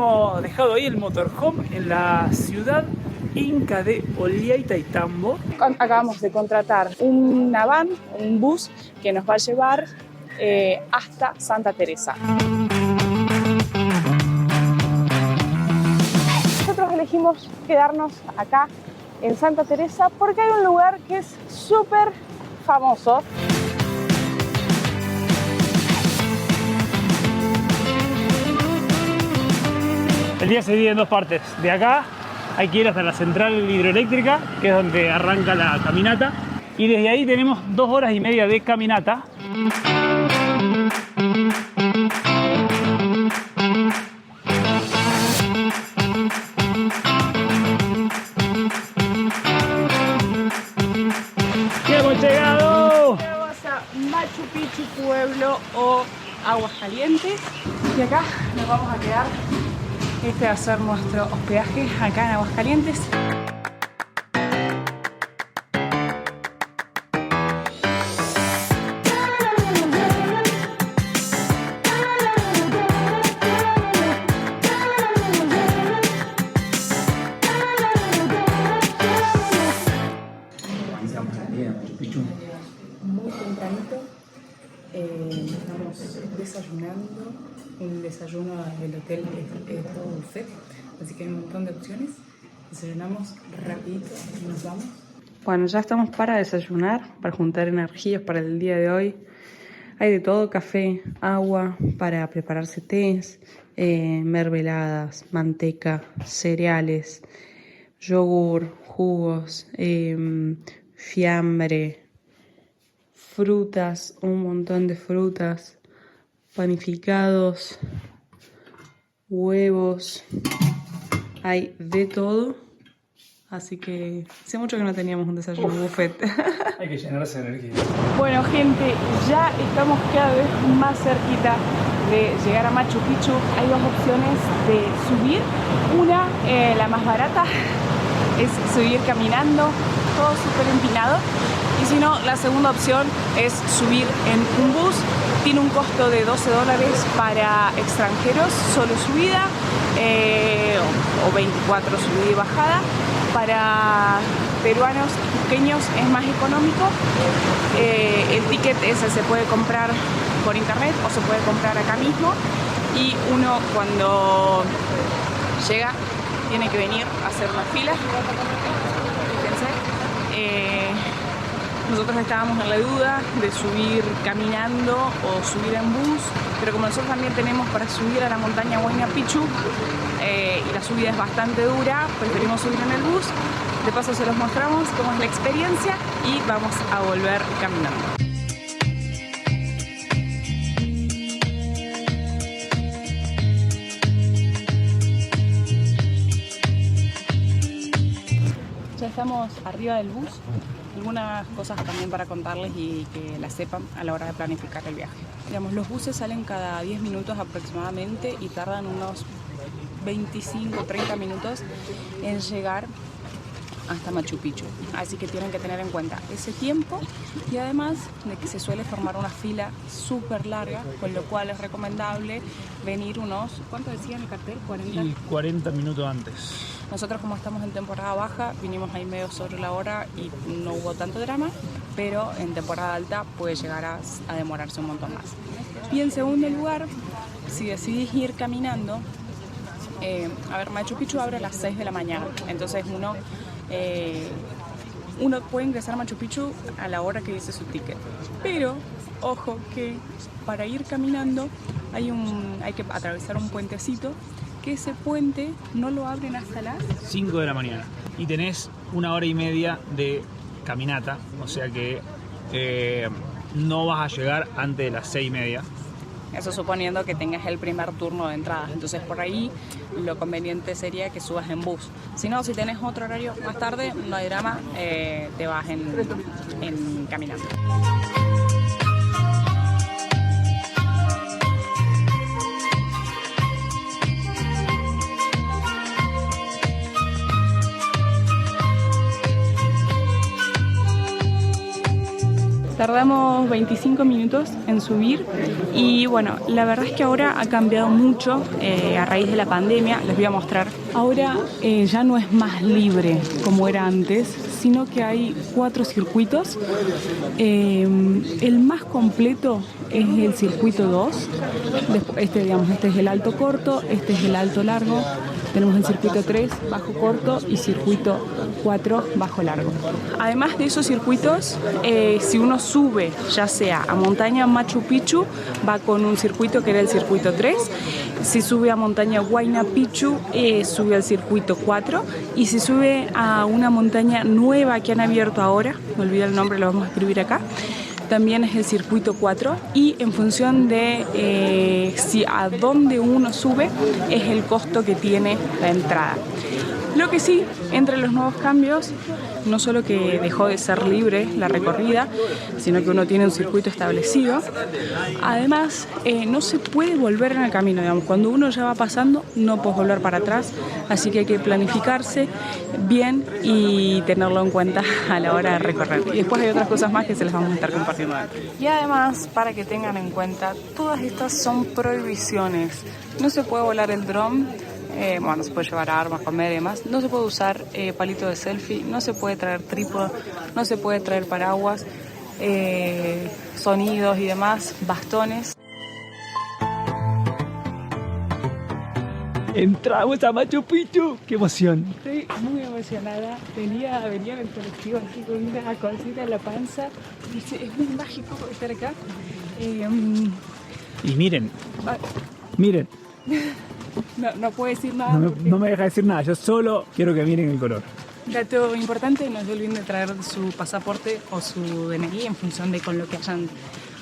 hemos dejado ahí el motorhome en la ciudad inca de Ollantaytambo. Acabamos de contratar una van, un bus que nos va a llevar hasta Santa Teresa. Nosotros elegimos quedarnos acá en Santa Teresa porque hay un lugar que es súper famoso. El día se divide en dos partes. De acá hay que ir hasta la central hidroeléctrica, que es donde arranca la caminata. Y desde ahí tenemos 2 horas y media de caminata. ¡Ya hemos llegado! Llegamos a Machu Picchu Pueblo o Aguascalientes. Y acá nos vamos a quedar. Este va a ser nuestro hospedaje acá en Aguascalientes. Comenzamos el día en Machu Picchu. Muy tempranito estamos desayunando. Un desayuno del hotel es todo buffet, así que hay un montón de opciones. Desayunamos rapidito y nos vamos. Bueno, ya estamos para desayunar, para juntar energías para el día de hoy. Hay de todo: café, agua, para prepararse tés, mermeladas, manteca, cereales, yogur, jugos, fiambre, frutas, un montón de frutas, panificados, huevos, hay de todo. Así que hace mucho que no teníamos un desayuno buffet. Hay que llenarse de energía. Bueno, gente, ya estamos cada vez más cerquita de llegar a Machu Picchu. Hay 2 opciones de subir. Una, la más barata, es subir caminando, todo súper empinado. Y si no, la segunda opción es subir en un bus. Tiene un costo de $12 para extranjeros, solo subida, o 24 subida y bajada. Para peruanos y cusqueños es más económico. El ticket ese se puede comprar por internet o se puede comprar acá mismo. Y uno, cuando llega, tiene que venir a hacer una fila. Fíjense. Nosotros estábamos en la duda de subir caminando o subir en bus, pero como nosotros también tenemos para subir a la montaña Huayna Picchu y la subida es bastante dura, preferimos subir en el bus. De paso se los mostramos cómo es la experiencia y vamos a volver caminando. Ya estamos arriba del bus. Algunas cosas también para contarles y que las sepan a la hora de planificar el viaje. Digamos, los buses salen cada 10 minutos aproximadamente y tardan unos 25-30 minutos en llegar hasta Machu Picchu. Así que tienen que tener en cuenta ese tiempo y además de que se suele formar una fila súper larga, con lo cual es recomendable venir unos, ¿cuánto decía en el cartel? 40. Y 40 minutos antes. Nosotros, como estamos en temporada baja, vinimos ahí medio sobre la hora y no hubo tanto drama, pero en temporada alta puede llegar a demorarse un montón más. Y en segundo lugar, si decidís ir caminando, Machu Picchu abre a las 6 de la mañana, entonces uno puede ingresar a Machu Picchu a la hora que dice su ticket, pero ojo que para ir caminando hay que atravesar un puentecito, que ese puente no lo abren hasta las 5 de la mañana y tenés 1 hora y media de caminata, o sea que no vas a llegar antes de las 6:30. Eso suponiendo que tengas el primer turno de entrada. Entonces por ahí lo conveniente sería que subas en bus. Si no, si tenés otro horario más tarde, no hay drama, te vas en caminando. Tardamos 25 minutos en subir y bueno, la verdad es que ahora ha cambiado mucho a raíz de la pandemia. Les voy a mostrar. Ahora ya no es más libre como era antes, sino que hay 4 circuitos. El más completo es el circuito 2. Este es el alto corto, este es el alto largo. Tenemos el circuito 3, bajo corto, y circuito 4, bajo largo. Además de esos circuitos, si uno sube, ya sea a montaña Machu Picchu, va con un circuito que era el circuito 3. Si sube a montaña Huayna Picchu, sube al circuito 4. Y si sube a una montaña nueva que han abierto ahora, me olvidé el nombre, lo vamos a escribir acá, también es el circuito 4, y en función de si a dónde uno sube es el costo que tiene la entrada. Lo que sí, entre los nuevos cambios, no solo que dejó de ser libre la recorrida, sino que uno tiene un circuito establecido. Además, no se puede volver en el camino, digamos. Cuando uno ya va pasando, no puedes volver para atrás, así que hay que planificarse bien y tenerlo en cuenta a la hora de recorrer. Y después hay otras cosas más que se les vamos a estar compartiendo antes. Y además, para que tengan en cuenta, todas estas son prohibiciones. No se puede volar el dron. No se puede llevar armas, comer y demás. No se puede usar palito de selfie, no se puede traer trípode, no se puede traer paraguas, sonidos y demás, bastones. Entramos a Machu Picchu, qué emoción. Estoy muy emocionada. Venía en el colectivo así con una cosita en la panza. Es muy mágico estar acá. Y miren, miren. No puedo decir nada. No me deja decir nada, yo solo quiero que miren el color. Dato importante, no se olviden de traer su pasaporte o su DNI en función de con lo que hayan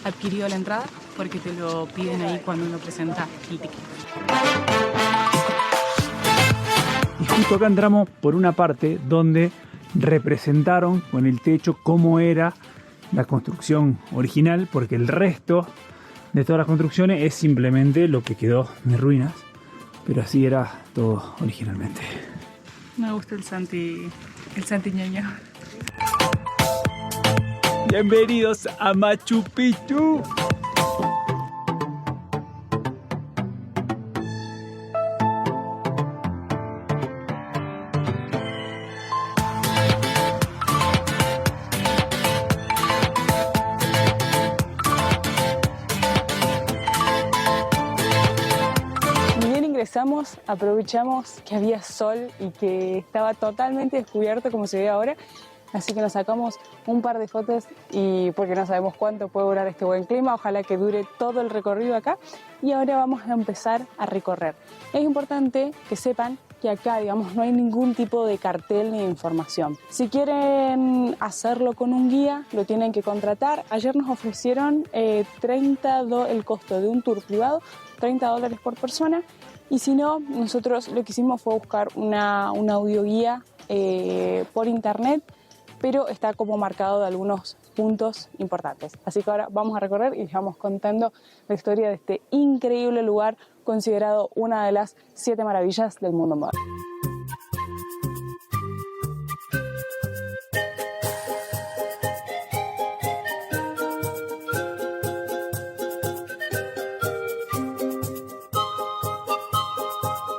adquirido la entrada, porque te lo piden ahí cuando uno presenta el ticket. Y justo acá entramos por una parte donde representaron con el techo cómo era la construcción original, porque el resto de todas las construcciones es simplemente lo que quedó de ruinas. Pero así era todo originalmente. Me gusta el Santi ñoño. Bienvenidos a Machu Picchu. Aprovechamos que había sol y que estaba totalmente descubierto como se ve ahora, así que nos sacamos un par de fotos y porque no sabemos cuánto puede durar este buen clima, ojalá que dure todo el recorrido acá. Y ahora vamos a empezar a recorrer. Es importante que sepan que acá, digamos, no hay ningún tipo de cartel ni de información. Si quieren hacerlo con un guía, lo tienen que contratar. Ayer nos ofrecieron el costo de un tour privado, $30 por persona. Y si no, nosotros lo que hicimos fue buscar una audioguía por internet, pero está como marcado de algunos puntos importantes. Así que ahora vamos a recorrer y les vamos contando la historia de este increíble lugar considerado una de las 7 maravillas del mundo moderno.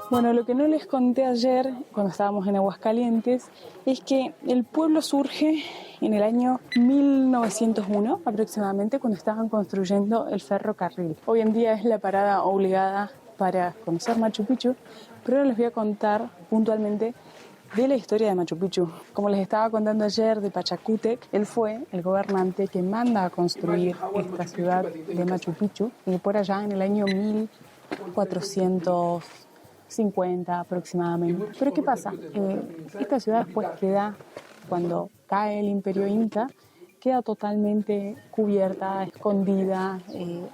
Bueno, lo que no les conté ayer, cuando estábamos en Aguascalientes, es que el pueblo surge en el año 1901 aproximadamente, cuando estaban construyendo el ferrocarril. Hoy en día es la parada obligada para conocer Machu Picchu, pero ahora les voy a contar puntualmente de la historia de Machu Picchu. Como les estaba contando ayer de Pachacútec, él fue el gobernante que manda a construir esta ciudad de Machu Picchu, y por allá en el año 1450 aproximadamente. Pero ¿qué pasa? Esta ciudad después queda, cuando cae el Imperio Inca, queda totalmente cubierta, escondida,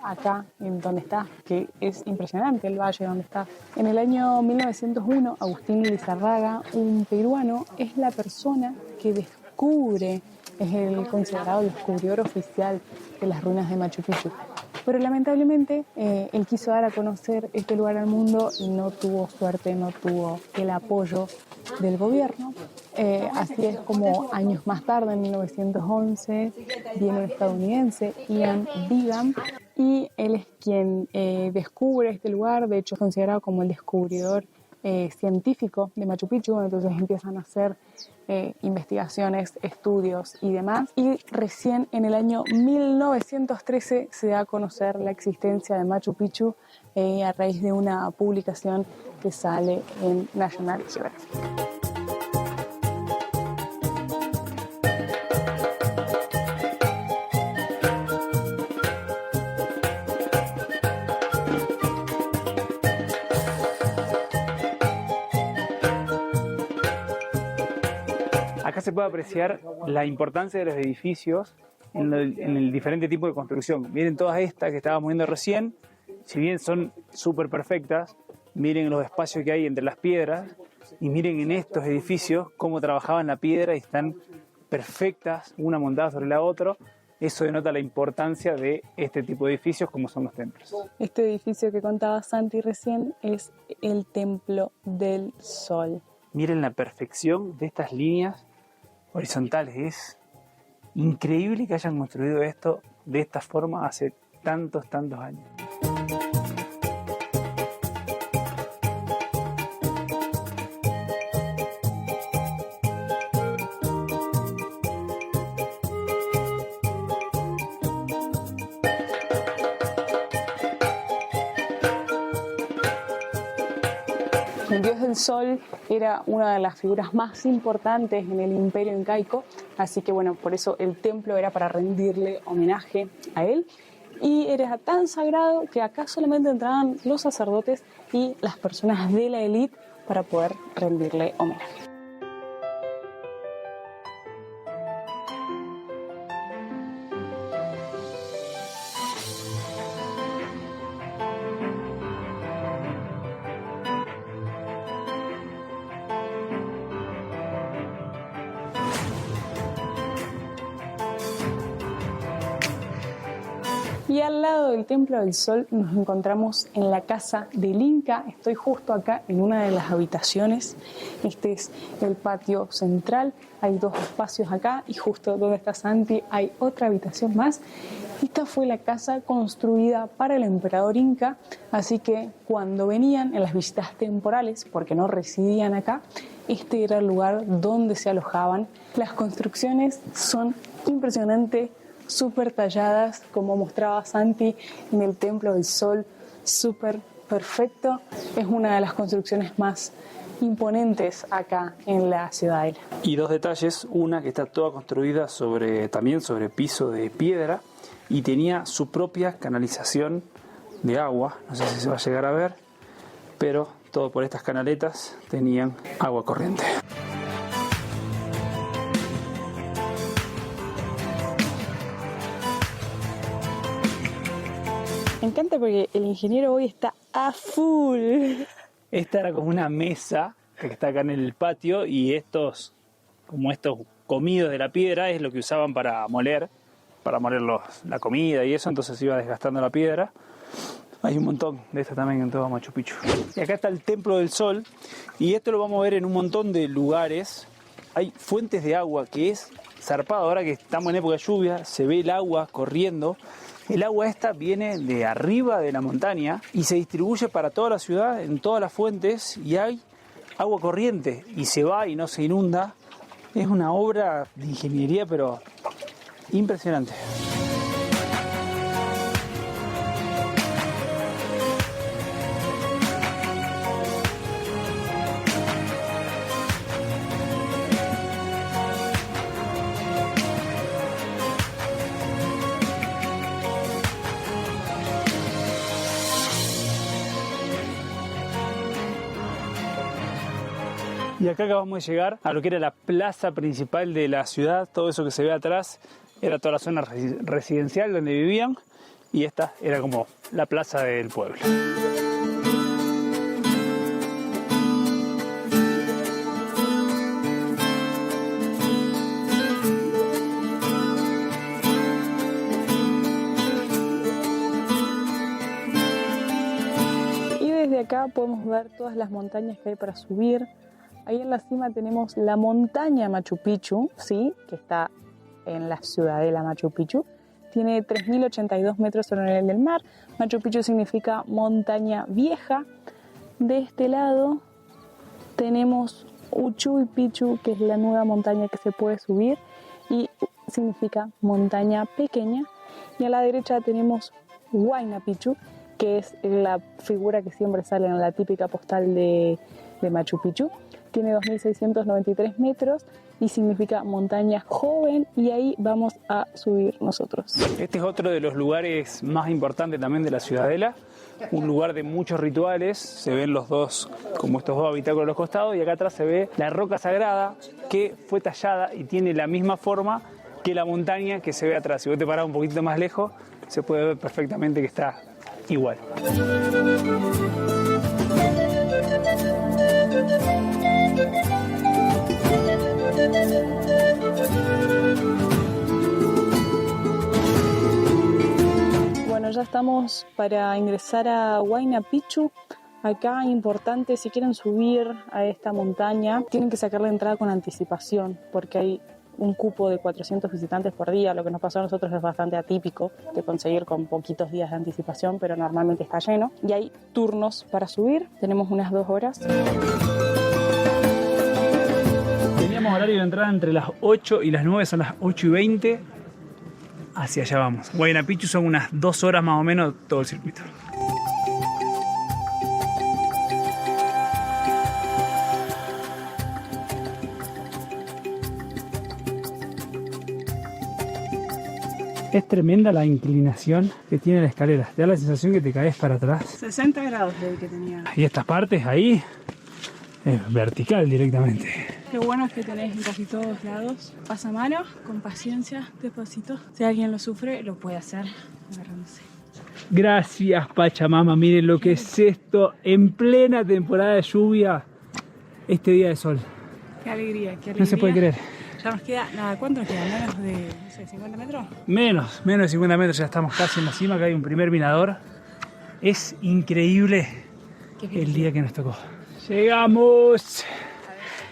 acá en donde está, que es impresionante el valle donde está. En el año 1901, Agustín Lizarraga, un peruano, es la persona que descubre, es el considerado el descubridor oficial de las ruinas de Machu Picchu. Pero lamentablemente él quiso dar a conocer este lugar al mundo y no tuvo suerte, no tuvo el apoyo del gobierno. Así es como años más tarde, en 1911, viene el estadounidense Ian Bingham y él es quien descubre este lugar. De hecho es considerado como el descubridor científico de Machu Picchu. Entonces empiezan a hacer investigaciones, estudios y demás, y recién en el año 1913 se da a conocer la existencia de Machu Picchu a raíz de una publicación que sale en National Geographic. Acá se puede apreciar la importancia de los edificios en el diferente tipo de construcción. Miren todas estas que estábamos viendo recién, si bien son súper perfectas, miren los espacios que hay entre las piedras y miren en estos edificios cómo trabajaban la piedra y están perfectas, una montada sobre la otra. Eso denota la importancia de este tipo de edificios como son los templos. Este edificio que contaba Santi recién es el Templo del Sol. Miren la perfección de estas líneas horizontales. Es increíble que hayan construido esto de esta forma hace tantos años. El dios del sol era una de las figuras más importantes en el imperio incaico, así que bueno, por eso el templo era para rendirle homenaje a él, y era tan sagrado que acá solamente entraban los sacerdotes y las personas de la élite para poder rendirle homenaje. Y al lado del Templo del Sol nos encontramos en la casa del Inca. Estoy justo acá en una de las habitaciones. Este es el patio central. Hay dos espacios acá y justo donde está Santi hay otra habitación más. Esta fue la casa construida para el emperador Inca, así que cuando venían en las visitas temporales, porque no residían acá, este era el lugar donde se alojaban. Las construcciones son impresionantes, súper talladas, como mostraba Santi en el Templo del Sol, súper perfecto. Es una de las construcciones más imponentes acá en la ciudadela. Y dos detalles, una que está toda construida también sobre piso de piedra y tenía su propia canalización de agua, no sé si se va a llegar a ver, pero todo por estas canaletas tenían agua corriente. Me encanta porque el ingeniero hoy está a full. Esta era como una mesa que está acá en el patio y estos comidos de la piedra es lo que usaban para moler la comida y eso, entonces iba desgastando la piedra. Hay un montón de esto también en todo Machu Picchu. Y acá está el Templo del Sol y esto lo vamos a ver en un montón de lugares. Hay fuentes de agua que es zarpado. Ahora que estamos en época de lluvia, se ve el agua corriendo. El agua esta viene de arriba de la montaña y se distribuye para toda la ciudad, en todas las fuentes, y hay agua corriente y se va y no se inunda. Es una obra de ingeniería, pero impresionante. Y acá acabamos de llegar a lo que era la plaza principal de la ciudad. Todo eso que se ve atrás era toda la zona residencial donde vivían y esta era como la plaza del pueblo. desde acá podemos ver todas las montañas que hay para subir. Ahí en la cima tenemos la montaña Machu Picchu, ¿sí? Que está en la ciudadela Machu Picchu. Tiene 3.082 metros sobre el nivel del mar. Machu Picchu significa montaña vieja. De este lado tenemos Uchuy Picchu, que es la nueva montaña que se puede subir y significa montaña pequeña. Y a la derecha tenemos Huayna Picchu, que es la figura que siempre sale en la típica postal de Machu Picchu. Tiene 2.693 metros y significa montaña joven, y ahí vamos a subir nosotros. Este es otro de los lugares más importantes también de la ciudadela, un lugar de muchos rituales. Se ven los dos, como estos dos habitáculos a los costados, y acá atrás se ve la roca sagrada que fue tallada y tiene la misma forma que la montaña que se ve atrás. Si vos te parás un poquito más lejos, se puede ver perfectamente que está igual. Bueno, ya estamos para ingresar a Huayna Picchu. Acá importante, si quieren subir a esta montaña, tienen que sacar la entrada con anticipación, porque hay un cupo de 400 visitantes por día. Lo que nos pasó a nosotros es bastante atípico de conseguir con poquitos días de anticipación, pero normalmente está lleno. Y hay turnos para subir, tenemos unas 2 horas. Teníamos horario de entrada entre las 8 y las 9, son las 8:20. Hacia allá vamos. Huayna Picchu son unas 2 horas más o menos todo el circuito. Es tremenda la inclinación que tiene la escalera. Te da la sensación que te caes para atrás. 60 grados de que tenía. Y estas partes ahí es vertical directamente. Qué bueno es que tenés en casi todos lados pasamano, con paciencia, despacito. Si alguien lo sufre, lo puede hacer agarrándose. Gracias, Pachamama. Miren lo que es esto en plena temporada de lluvia, este día de sol. Qué alegría, qué alegría. No se puede creer. Ya nos queda, nada, ¿cuánto nos queda? ¿Menos de, no sé, 50 metros? Menos de 50 metros, ya estamos casi en la cima, acá hay un primer mirador. Es increíble el día que nos tocó. ¡Llegamos!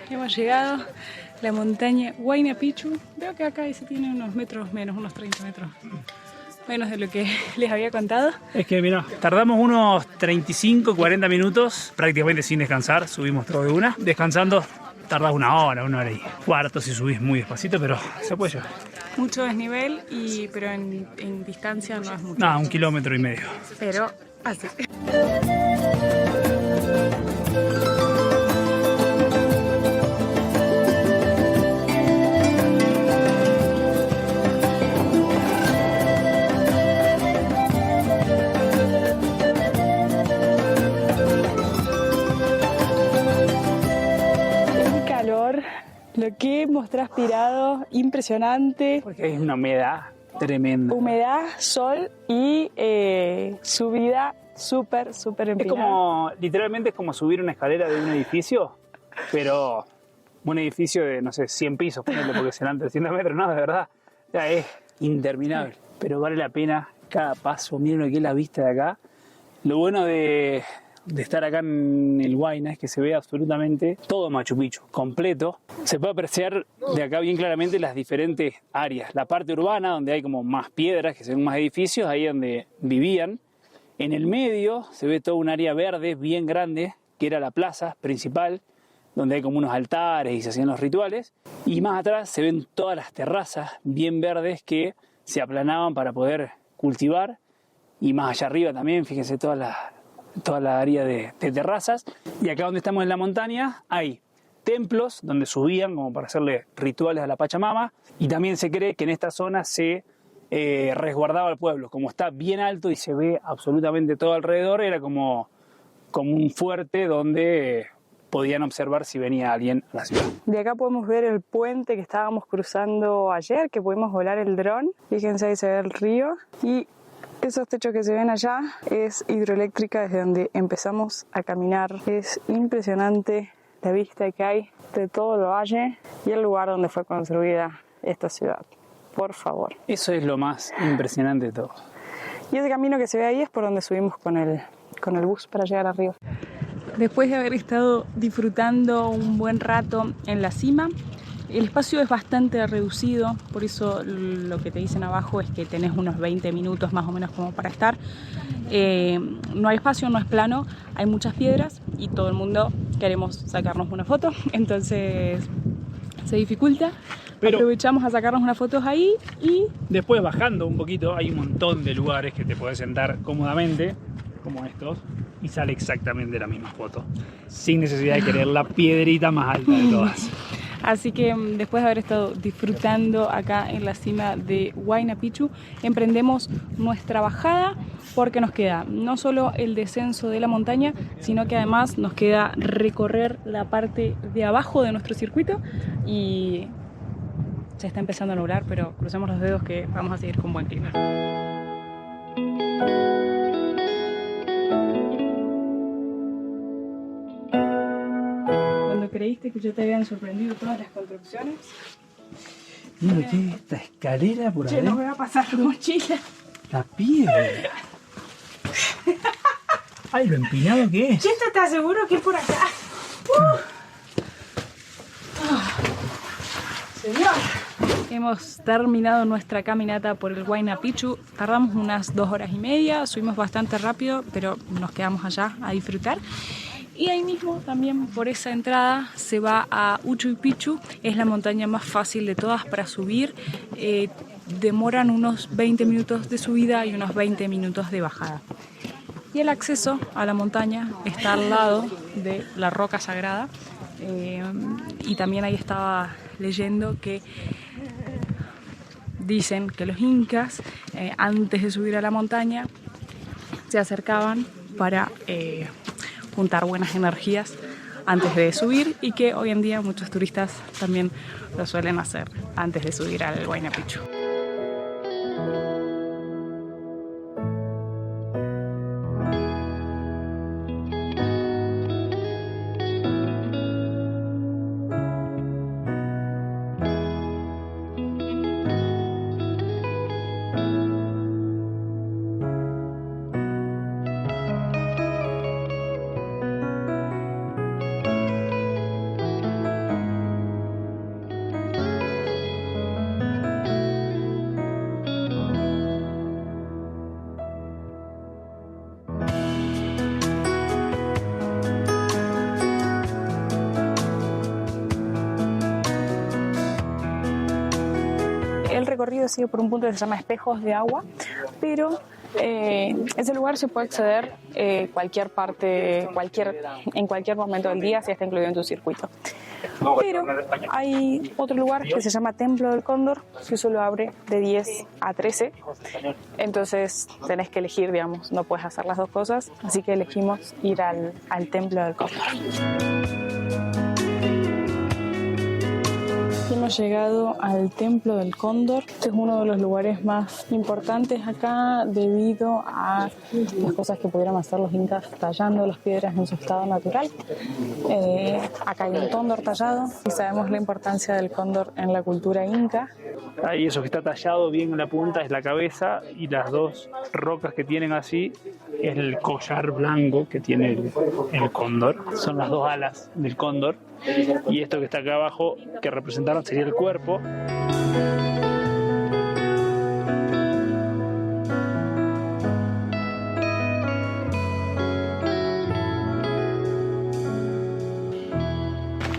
Hemos llegado a la montaña Huayna Picchu. Veo que acá se tiene unos metros menos, unos 30 metros menos de lo que les había contado. Es que mira, tardamos unos 35, 40 minutos prácticamente sin descansar, subimos todo de una. Descansando tardás una hora y cuarto si subís muy despacito, pero se puede llevar. Mucho desnivel, pero en distancia no es mucho. Nada, 1,5 kilómetros. Pero así. Lo que hemos transpirado, impresionante. Porque hay una humedad tremenda. Humedad, sol y subida súper empinada. Es como, literalmente es como subir una escalera de un edificio, pero un edificio de, no sé, 100 pisos, ponele, porque serán 300 metros, no, de verdad. Ya es interminable, pero vale la pena cada paso. Miren lo que es la vista de acá. Lo bueno de estar acá en el Huayna es que se ve absolutamente todo Machu Picchu, completo. Se puede apreciar de acá bien claramente las diferentes áreas. La parte urbana, donde hay como más piedras, que se ven más edificios, ahí donde vivían. En el medio se ve toda un área verde bien grande, que era la plaza principal, donde hay como unos altares y se hacían los rituales. Y más atrás se ven todas las terrazas bien verdes que se aplanaban para poder cultivar. Y más allá arriba también, fíjense toda la área de terrazas. Y acá donde estamos en la montaña hay templos donde subían como para hacerle rituales a la Pachamama, y también se cree que en esta zona se resguardaba al pueblo. Como está bien alto y se ve absolutamente todo alrededor, era como un fuerte donde podían observar si venía alguien a la ciudad. De acá podemos ver el puente que estábamos cruzando ayer, que pudimos volar el dron. Fíjense, ahí se ve el río. Y esos techos que se ven allá es hidroeléctrica desde donde empezamos a caminar. Es impresionante la vista que hay de todo el valle y el lugar donde fue construida esta ciudad. Por favor. Eso es lo más impresionante de todo. Y ese camino que se ve ahí es por donde subimos con el con el bus para llegar arriba. Después de haber estado disfrutando un buen rato en la cima, el espacio es bastante reducido, por eso lo que te dicen abajo es que tenés unos 20 minutos más o menos como para estar. No hay espacio, no es plano, hay muchas piedras y todo el mundo queremos sacarnos una foto, entonces se dificulta. Pero aprovechamos a sacarnos unas fotos ahí y después bajando un poquito hay un montón de lugares que te podés sentar cómodamente, como estos, y sale exactamente la misma foto, sin necesidad de querer la piedrita más alta de todas. Así que después de haber estado disfrutando acá en la cima de Huayna Picchu, emprendemos nuestra bajada porque nos queda no solo el descenso de la montaña, sino que además nos queda recorrer la parte de abajo de nuestro circuito y se está empezando a nublar, pero crucemos los dedos que vamos a seguir con buen clima. ¿Creíste que ya te habían sorprendido todas las construcciones? Mira, ¿qué es esta escalera por ahí? Che, nos voy a pasar tu mochila. La piedra. Ay, lo empinado que es. Che, ¿estás seguro que es por acá? Señor. Hemos terminado nuestra caminata por el Huayna Picchu. Tardamos unas 2 horas y media, subimos bastante rápido, pero nos quedamos allá a disfrutar. Y ahí mismo, también por esa entrada, se va a Uchuy Picchu. Es la montaña más fácil de todas para subir. Demoran unos 20 minutos de subida y unos 20 minutos de bajada. Y el acceso a la montaña está al lado de la roca sagrada. Y también ahí estaba leyendo que dicen que los incas, antes de subir a la montaña, se acercaban para juntar buenas energías antes de subir y que hoy en día muchos turistas también lo suelen hacer antes de subir al Huayna Picchu. El recorrido sigue por un punto que se llama Espejos de Agua, pero ese lugar se puede acceder en cualquier momento del día si está incluido en tu circuito. Pero hay otro lugar que se llama Templo del Cóndor, que solo abre de 10 a 13, entonces tenés que elegir, digamos, no puedes hacer las dos cosas, así que elegimos ir al Templo del Cóndor. Hemos llegado al Templo del Cóndor. Este es uno de los lugares más importantes acá debido a las cosas que pudieron hacer los incas tallando las piedras en su estado natural. Acá hay un cóndor tallado y sabemos la importancia del cóndor en la cultura inca. Ahí eso que está tallado bien en la punta es la cabeza y las dos rocas que tienen así es el collar blanco que tiene el cóndor. Son las dos alas del cóndor. Y esto que está acá abajo, que representaron, sería el cuerpo.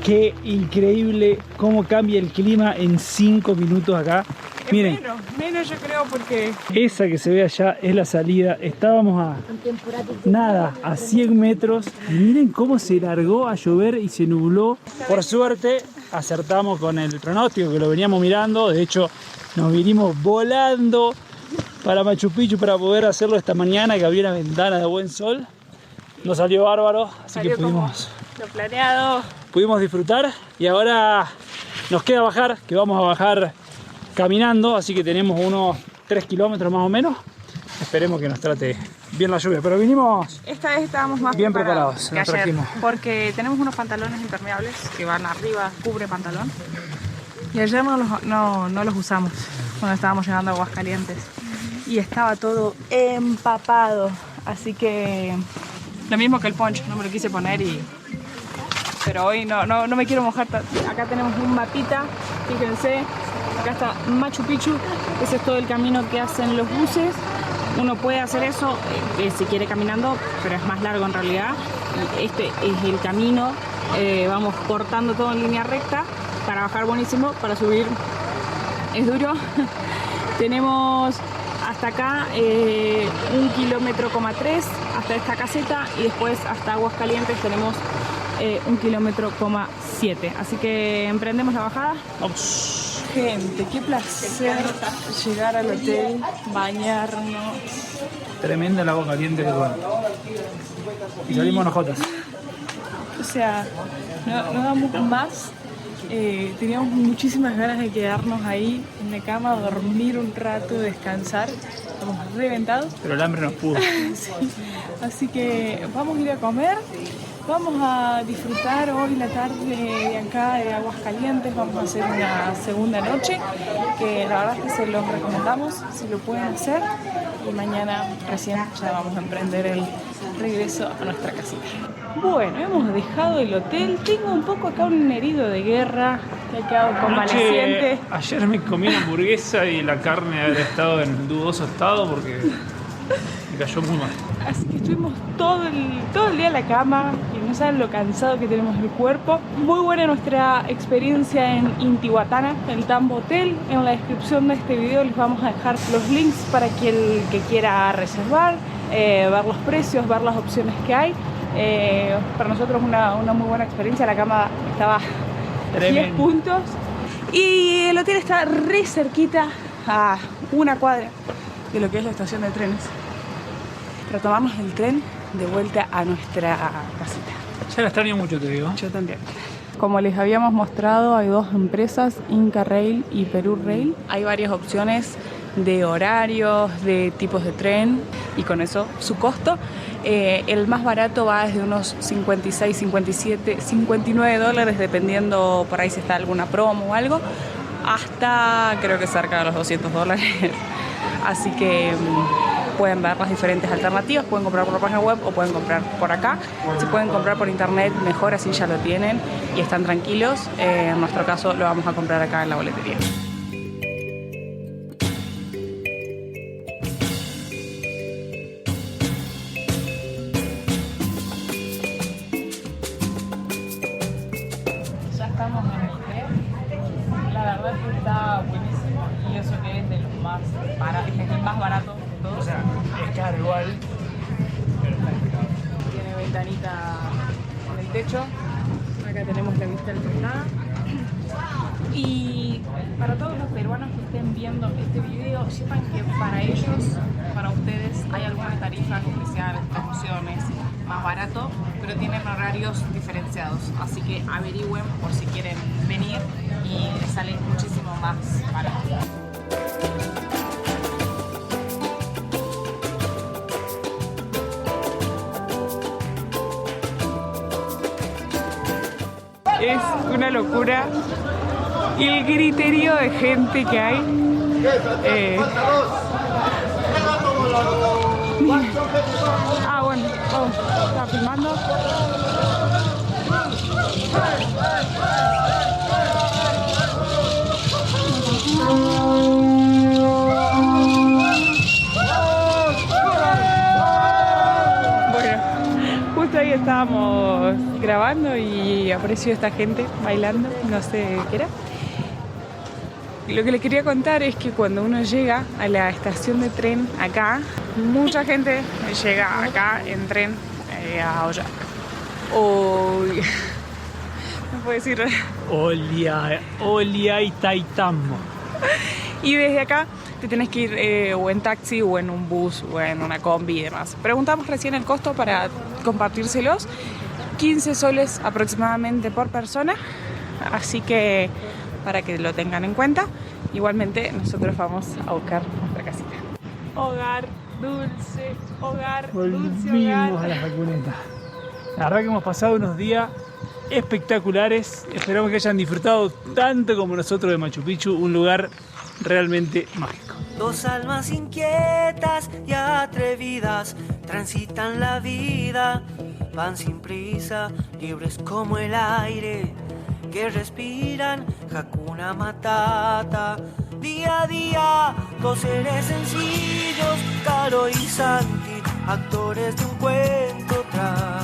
Qué increíble cómo cambia el clima en 5 minutos acá. Miren, menos yo creo porque esa que se ve allá es la salida. Estábamos a 100 metros y miren cómo se largó a llover y se nubló. Por suerte acertamos con el pronóstico que lo veníamos mirando. De hecho nos vinimos volando para Machu Picchu para poder hacerlo esta mañana, que había una ventana de buen sol. Nos salió bárbaro, así que pudimos, lo planeado. Pudimos disfrutar y ahora nos queda bajar, que vamos a bajar caminando, así que tenemos unos 3 kilómetros más o menos. Esperemos que nos trate bien la lluvia, pero vinimos esta vez estábamos más bien preparados, que ayer, porque tenemos unos pantalones impermeables que van arriba, cubre pantalón, y ayer no los usamos cuando estábamos llegando a Aguascalientes y estaba todo empapado, así que lo mismo que el poncho, no me lo quise poner pero hoy no me quiero mojar. Acá tenemos un mapita, fíjense, acá está Machu Picchu, ese es todo el camino que hacen los buses. Uno puede hacer eso si quiere caminando, pero es más largo en realidad. Y este es el camino, vamos cortando todo en línea recta para bajar buenísimo, para subir es duro. Tenemos hasta acá 1,3 kilómetros hasta esta caseta y después hasta Aguascalientes tenemos 1,7 kilómetros. Así que emprendemos la bajada. Vamos. Gente, qué placer llegar al hotel, bañarnos. Tremenda el agua caliente que bueno. Y salimos nojotas. O sea, no damos más. Teníamos muchísimas ganas de quedarnos ahí en la cama, dormir un rato, descansar. Estamos reventados. Pero el hambre nos pudo. Sí. Así que vamos a ir a comer. Vamos a disfrutar hoy la tarde de acá de Aguascalientes. Vamos a hacer una segunda noche que la verdad es que se los recomendamos si lo pueden hacer. Y mañana recién ya vamos a emprender el regreso a nuestra casita. Bueno, hemos dejado el hotel. Tengo un poco acá un herido de guerra que ha quedado convaleciente. Ayer me comí una hamburguesa y la carne había estado en dudoso estado porque me cayó muy mal. Así que estuvimos todo el día en la cama y no saben lo cansado que tenemos el cuerpo. Muy buena nuestra experiencia en Intihuatana, el Tambo Hotel. En la descripción de este video les vamos a dejar los links para que el que quiera reservar, ver los precios, ver las opciones que hay. Para nosotros una muy buena experiencia. La cama estaba 10 puntos y el hotel está re cerquita, a una cuadra de lo que es la estación de trenes, para tomarnos el tren de vuelta a nuestra casita. Ya la extraño mucho, te digo. Yo también. Como les habíamos mostrado, hay dos empresas, Inca Rail y Perú Rail. Hay varias opciones de horarios, de tipos de tren y con eso su costo. El más barato va desde unos 56, 57, 59 dólares, dependiendo por ahí si está alguna promo o algo, hasta creo que cerca de los 200 dólares. Así que pueden ver las diferentes alternativas, pueden comprar por la página web o pueden comprar por acá. Si pueden comprar por internet, mejor, así ya lo tienen y están tranquilos. En nuestro caso lo vamos a comprar acá en la boletería. Ya estamos en el tren. La verdad es que está buenísimo y eso que es de los más baratos, es el más barato de todos. O sea, es caro igual. Tiene ventanita en el techo. Acá tenemos la vista alternada. Y para todos los peruanos que estén viendo este video, sepan que para ellos, para ustedes, hay algunas tarifas especiales, promociones, más barato, pero tienen horarios diferenciados. Así que averigüen por si quieren venir y les sale muchísimo más barato. Es una locura el griterío de gente que hay. Bueno, está filmando. Bueno, justo ahí estábamos grabando y apareció esta gente bailando, no sé qué era. Lo que les quería contar es que cuando uno llega a la estación de tren acá, mucha gente llega acá en tren a Olla. No puedo decir. Olia y Taitamo. Y desde acá te tenés que ir o en taxi o en un bus o en una combi y demás. Preguntamos recién el costo para compartírselos. 15 soles aproximadamente por persona. Así que para que lo tengan en cuenta. Igualmente nosotros vamos a buscar nuestra casita. Hogar dulce, hogar dulce, hogar. Volvimos a la Jacuneta. La verdad que hemos pasado unos días espectaculares. Esperamos que hayan disfrutado tanto como nosotros de Machu Picchu, un lugar realmente mágico. Dos almas inquietas y atrevidas transitan la vida, van sin prisa, libres como el aire que respiran, Hakuna Matata. Día a día, dos seres sencillos, Caro y Santi, actores de un cuento tras